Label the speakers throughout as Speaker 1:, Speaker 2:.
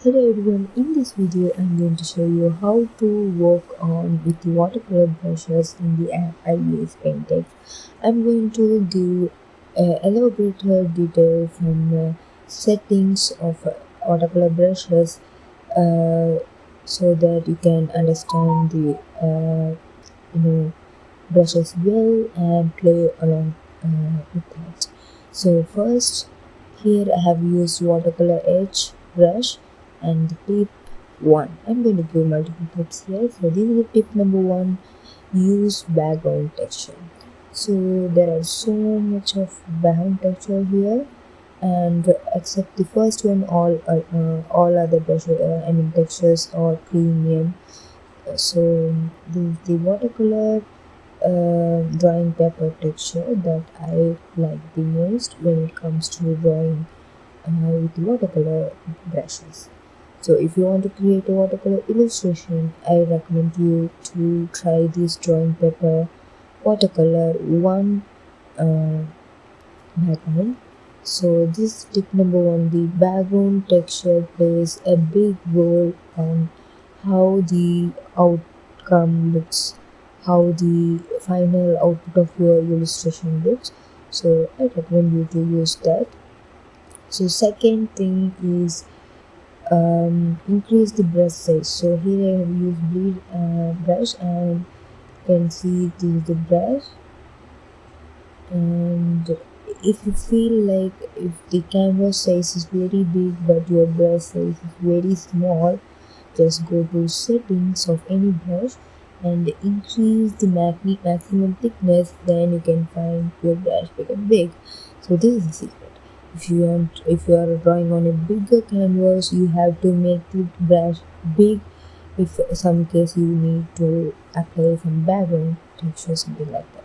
Speaker 1: Hello everyone, in this video I'm going to show you how to work on with the watercolor brushes in the app IBIS PAINT X. I'm going to give elaborate details on the settings of watercolor brushes so that you can understand the brushes well and play along with that. So first, here I have used watercolor edge brush and the tip 1. I'm going to give multiple tips here. So this is the tip number 1, use background texture. So there are so much of background texture here, and except the first one, all other brushes, textures are premium. So the watercolor drawing paper texture that I like the most when it comes to drawing with watercolor brushes. So if you want to create a watercolor illustration, I recommend you to try this drawing paper watercolor 1 background. So this tip number 1, the background texture plays a big role on how the outcome looks, how the final output of your illustration looks. So I recommend you to use that. So second thing is increase the brush size. So here I have used bleed brush, and you can see this is the brush. And if you feel like if the canvas size is very big but your brush size is very small, just go to settings of any brush and increase the maximum thickness, then you can find your brush become big. So this is the secret. If you are drawing on a bigger canvas, you have to make the brush big. If some case you need to apply some background texture, something like that.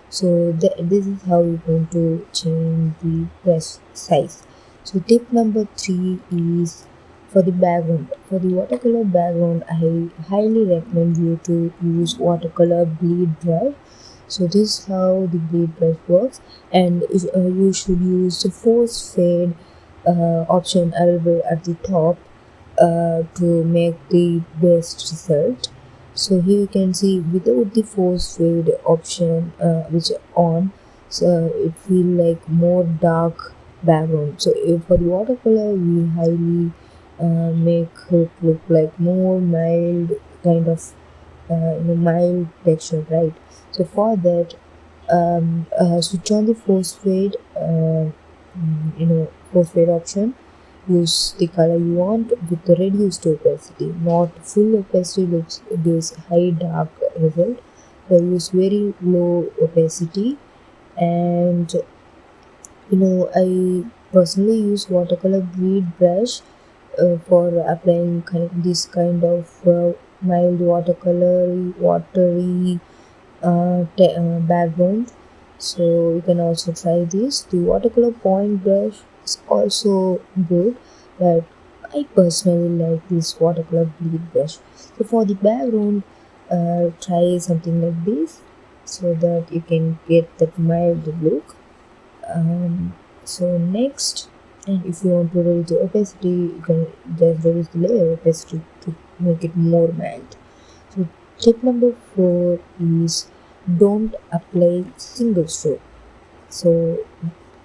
Speaker 1: So this is how you're going to change the brush size. So tip number 3 is for the background. For the watercolor background, I highly recommend you to use watercolor bleed brush. So this is how the bleed brush works, and you should use the force fade option available at the top to make the best result. So here you can see without the force fade option which on, so it feel like more dark background. So if for the watercolor we highly make it look like more mild kind of mild texture, right? So for that switch on the force fade force fade option. Use the color you want with the reduced opacity, not full opacity gives high dark result. So use very low opacity. And I personally use watercolor bleed brush for applying this kind of mild watery background. So you can also try this. The watercolor point brush is also good, but I personally like this watercolor bleed brush. So for the background, try something like this so that you can get that mild look. So next, and if you want to reduce the opacity, you can just reduce the layer opacity to make it more mild. So tip number 4 is don't apply single stroke. So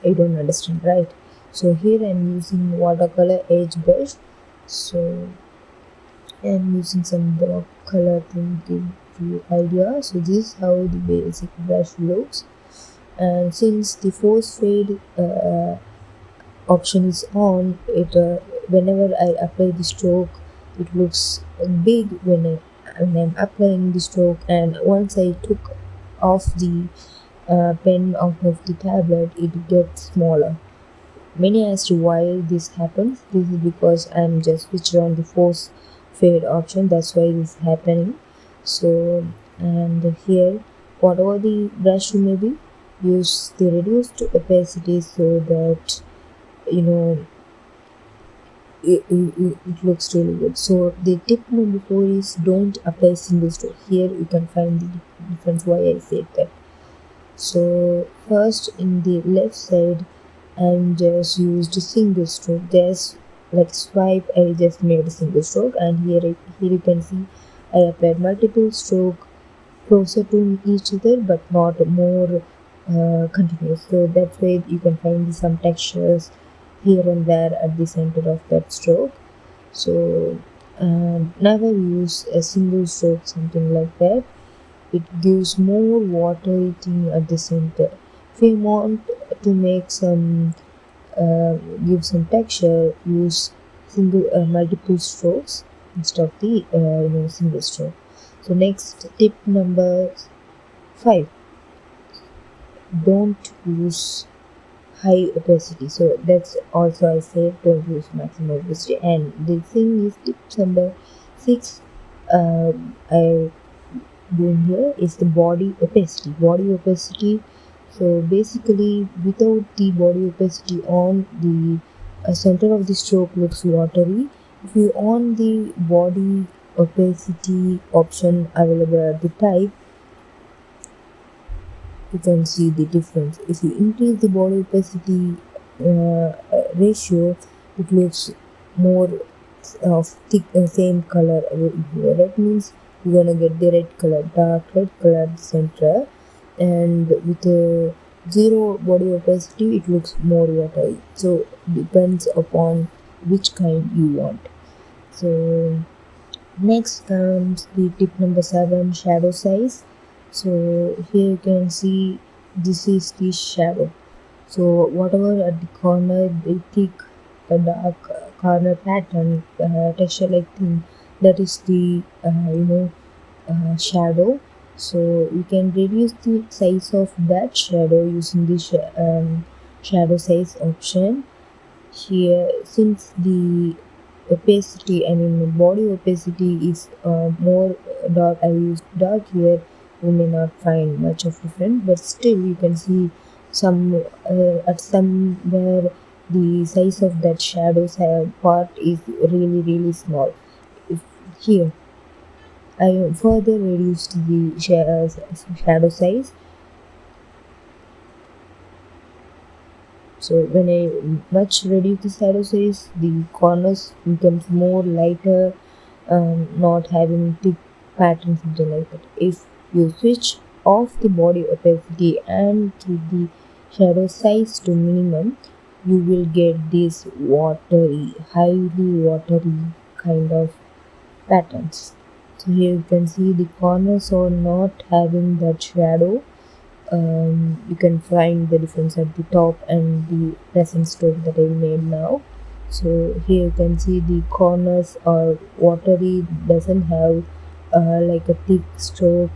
Speaker 1: I don't understand, right? So here I'm using watercolor edge brush. So I'm using some dark color to give you idea. So this is how the basic brush looks. And since the force fade option is on, it whenever I apply the stroke, it looks big when I'm applying the stroke, and once I took off the pen out of the tablet, it gets smaller. Many asked why this happens. This is because I'm just switched on the force fade option, that's why this is happening. So, and here whatever the brush you may be, use the reduced opacity so that it looks really good. So the tip number 4 is don't apply single stroke. Here you can find the difference why I said that. So first in the left side, I'm just used a single stroke. There's like swipe, I just made a single stroke, and here you can see I applied multiple stroke closer to each other but not more continuous. So that's why you can find some textures here and there at the center of that stroke. So never use a single stroke, something like that. It gives more water thing at the center. If you want to make some give some texture, use multiple strokes instead of the single stroke. So next, tip number 5, don't use high opacity. So that's also I said, don't use maximum opacity. And the thing is, tip number 6 I doing here is the body opacity. Body opacity. So basically, without the body opacity on, the center of the stroke looks watery. If you on the body opacity option available at the type, you can see the difference. If you increase the body opacity ratio, it looks more of thick same color over here. That means you're gonna get the red color, dark red color center, and with a zero body opacity it looks more watery. So depends upon which kind you want. So next comes the tip number 7, shadow size. So here you can see this is the shadow. So whatever at the corner, the thick, the dark corner pattern, texture like thing, that is the shadow. So you can reduce the size of that shadow using the shadow size option. Here, since the opacity, I mean the body opacity is more dark, I used dark here, you may not find much of difference, but still you can see some at somewhere the size of that shadow part is really small. If here I further reduced the shadow size. So when I much reduce the shadow size, the corners becomes more lighter, not having thick pattern, something like that. If you switch off the body opacity and keep the shadow size to minimum, you will get this watery, highly watery kind of patterns. So here you can see the corners are not having that shadow. You can find the difference at the top and the present stroke that I made now. So here you can see the corners are watery, doesn't have like a thick stroke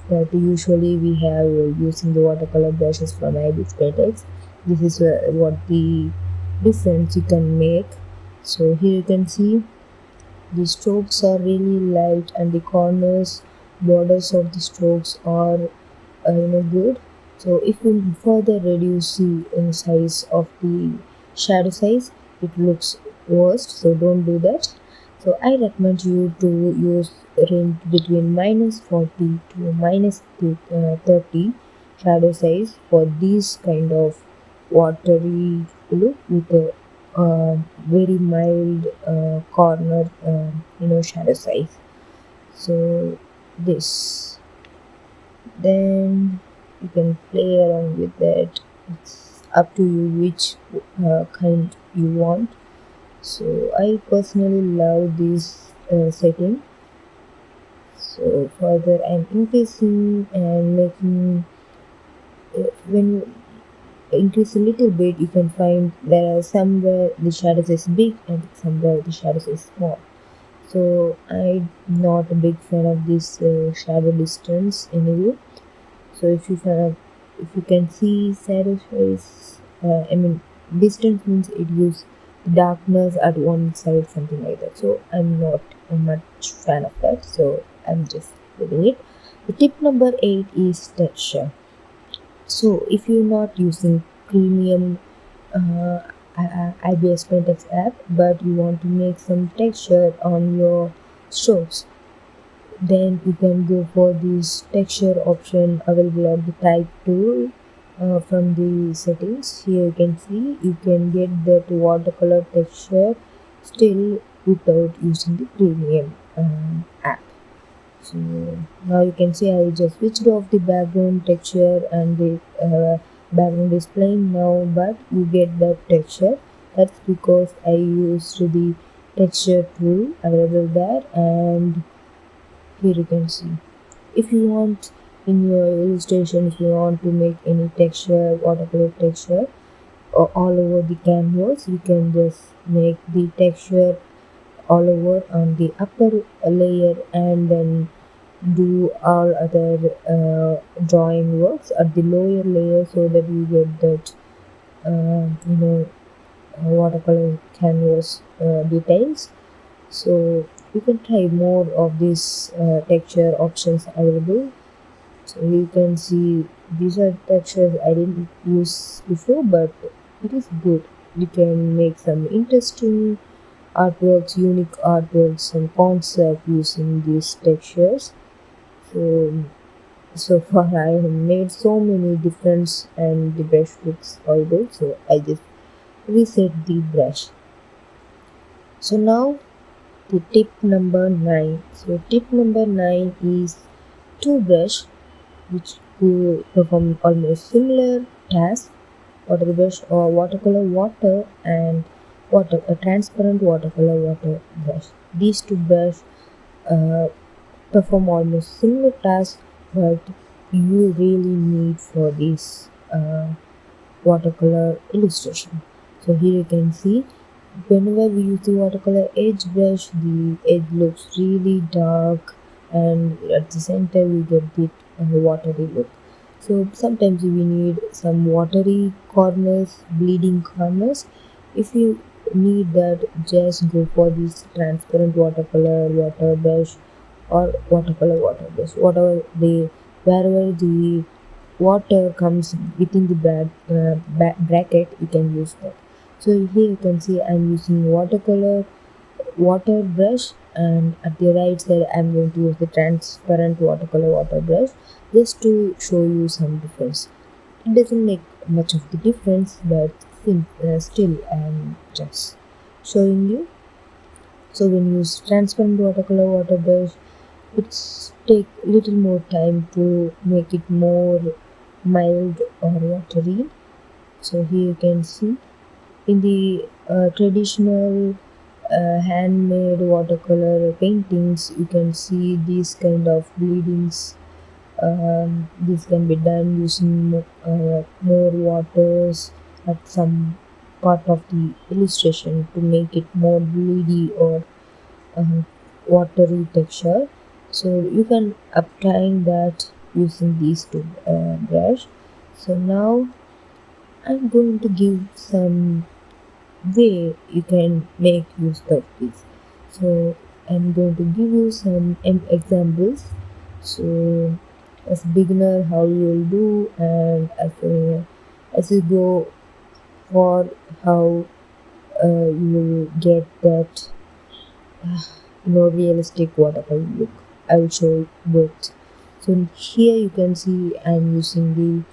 Speaker 1: that usually we have using the watercolor brushes from IBIS Paint X. This is what the difference you can make. So here you can see the strokes are really light and the corners borders of the strokes are good. So if you further reduce the size of the shadow size, it looks worst, so don't do that. So I recommend you to use range between -40 to -30 shadow size for this kind of watery look with a very mild corner shadow size. So this, then you can play around with that. It's up to you which kind you want. So I personally love this setting. So further I'm increasing and making when you increase a little bit, you can find there are somewhere the shadows is big and somewhere the shadows is small. So I'm not a big fan of this shadow distance anyway. So if you can see shadow size, distance means it gives darkness at one side, something like that. So I'm not a much fan of that. So I'm just doing it. The tip number 8 is texture. So if you're not using premium IBIS Paint X app, but you want to make some texture on your strokes, then you can go for this texture option available at the type tool from the settings. Here you can see you can get that watercolor texture still without using the premium app. So now you can see I just switched off the background texture and the background is plain now, but you get that texture. That's because I used the texture tool available there, and here you can see. If you want in your illustration, if you want to make any texture, watercolor texture all over the canvas, you can just make the texture all over on the upper layer and then do all other drawing works at the lower layer so that you get that watercolor canvas details. So you can try more of these texture options available. So you can see these are textures I didn't use before, but it is good. You can make some interesting artworks, unique artworks, some concept using these textures. So far I have made so many different and the brush looks all good. So I just reset the brush. So now the tip number 9. So tip number 9 is two brush which will perform almost similar tasks. Water brush or watercolor water and water a transparent watercolor water brush. These two brush uh, perform almost similar tasks, but you really need for this watercolor illustration. So here you can see whenever we use the watercolor edge brush, the edge looks really dark, and at the center we get bit watery look. So sometimes we need some watery corners, bleeding corners. If you need that, just go for this transparent watercolor water brush or watercolor water brush, whatever the wherever the water comes within the bracket, you can use that. So here you can see I'm using watercolor water brush, and at the right side I'm going to use the transparent watercolor water brush just to show you some difference. It doesn't make much of the difference, but still I'm just showing you. So when you use transparent watercolor water brush, it's take little more time to make it more mild or watery. So here you can see in the traditional handmade watercolor paintings, you can see these kind of bleedings. This can be done using more waters at some part of the illustration to make it more bleedy or uh, watery texture. So you can obtain that using these two brush. So now I'm going to give some way you can make use of this. So I'm going to give you some examples. So as beginner how you will do, and as you go for how you will get that realistic watercolor look. I will show both. So here you can see I'm using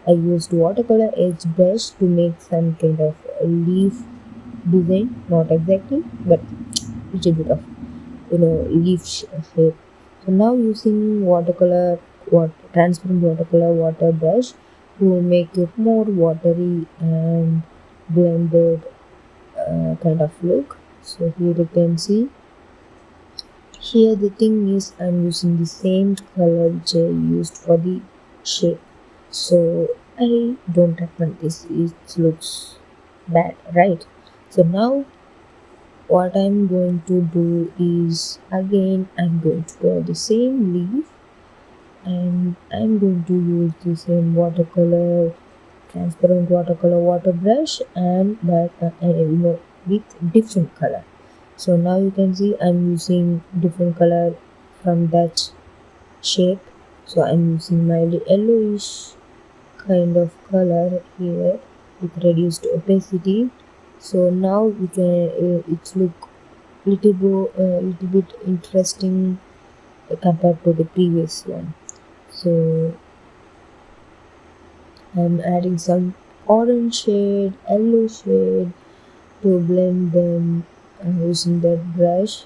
Speaker 1: I used watercolor edge brush to make some kind of a leaf design, not exactly, but little bit of leaf shape. So now using watercolor transparent watercolor water brush to make it more watery and blended kind of look. So here you can see. Here the thing is I'm using the same color which I used for the shape. So I don't recommend this. It looks bad, right? So now what I'm going to do is again I'm going to draw the same leaf, and I'm going to use the same watercolor transparent watercolor water brush and that with different color. So now you can see I'm using different color from that shape. So I'm using mildly yellowish kind of color here with reduced opacity. So now we can it look little bit interesting compared to the previous one. So I'm adding some orange shade, yellow shade to blend them using that brush.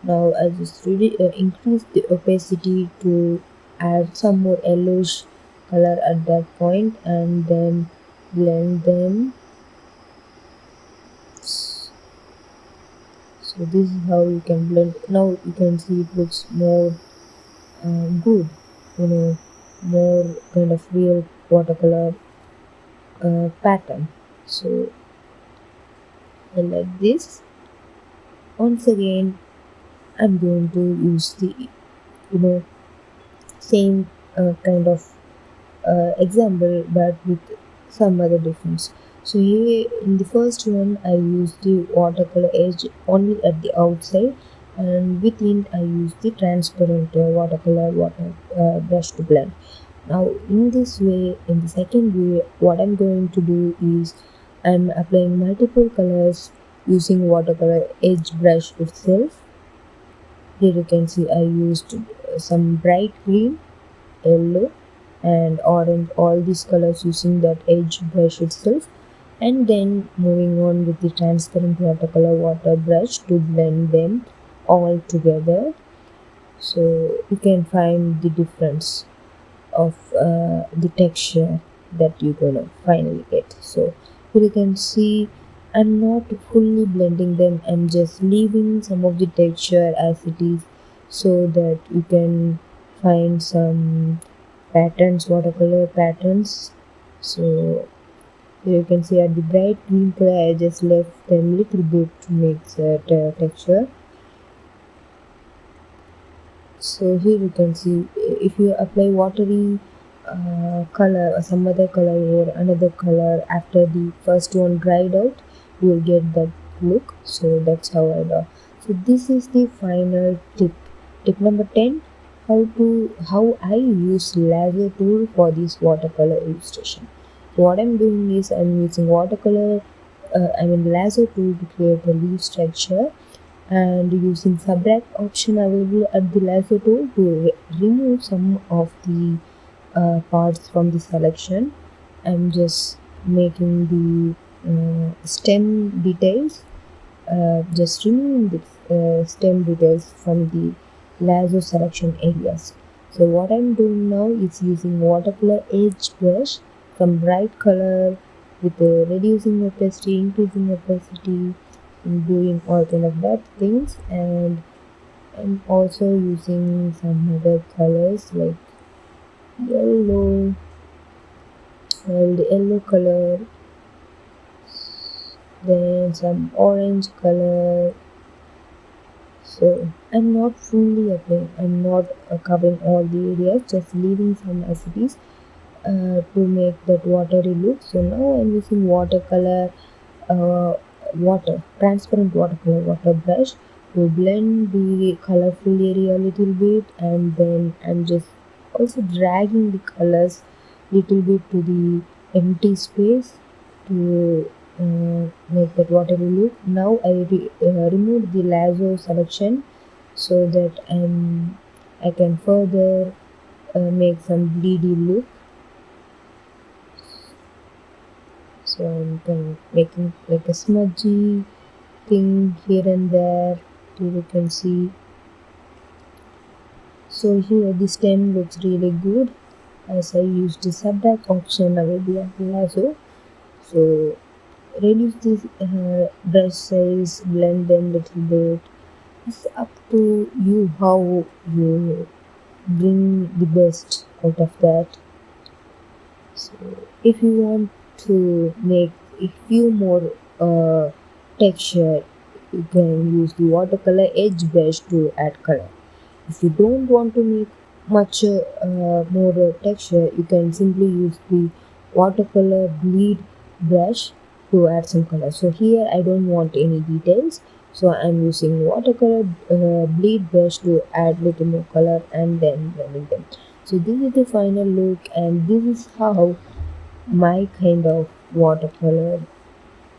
Speaker 1: Now I just really increase the opacity to add some more yellowish color at that point, and then blend them. So this is how you can blend. Now you can see it looks more good, you know, more kind of real watercolor pattern. So I like this. Once again, I'm going to use the know same kind of example but with some other difference. So here in the first one I use the watercolor edge only at the outside, and within I use the transparent watercolor water brush to blend. Now in this way, in the second way, what I'm going to do is I'm applying multiple colors using watercolor edge brush itself. Here you can see I used some bright green, yellow and orange, all these colors using that edge brush itself, and then moving on with the transparent watercolor water brush to blend them all together. So you can find the difference of the texture that you're gonna finally get. So here you can see I'm not fully blending them, I'm just leaving some of the texture as it is so that you can find some patterns, watercolor patterns. So here you can see at the bright green color I just left them little bit to make that texture. So here you can see if you apply watery color or some other color or another color after the first one dried out, you will get that look. So that's how I do. So this is the final tip. Tip number 10: how I use laser tool for this watercolor illustration. So what I'm doing is I'm using watercolor, laser tool to create a leaf structure, and using subtract option available at the lasso tool to remove some of the parts from the selection. I'm just making the stem details, just removing the stem details from the lasso selection areas. So what I'm doing now is using watercolor edge brush, some bright color with reducing opacity, increasing opacity, and doing all kind of that things, and I'm also using some other colors like yellow, and the yellow color, then some orange color. So I'm not fully applying, I'm not covering all the areas, just leaving some as it is to make that watery look. So now I'm using watercolor transparent watercolor water brush to blend the colorful area a little bit, and then I'm just also dragging the colors little bit to the empty space to make that watery look. Now I remove the lasso selection so that I can further make some bleedy look. So I'm kind of making like a smudgy thing here and there, you can see. So here the stem looks really good as I used the subtract option available at the lasso. So reduce this brush size, blend them little bit. It's up to you how you bring the best out of that. So if you want to make a few more texture, you can use the watercolor edge brush to add color. If you don't want to make much more texture, you can simply use the watercolor bleed brush to add some color. So here I don't want any details, so I'm using watercolor bleed brush to add little more color and then blending them. So this is the final look, and this is how my kind of watercolor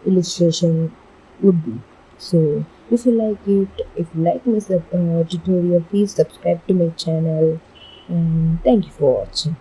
Speaker 1: illustration would be. So if you like it, if you like this tutorial, please subscribe to my channel, and thank you for watching.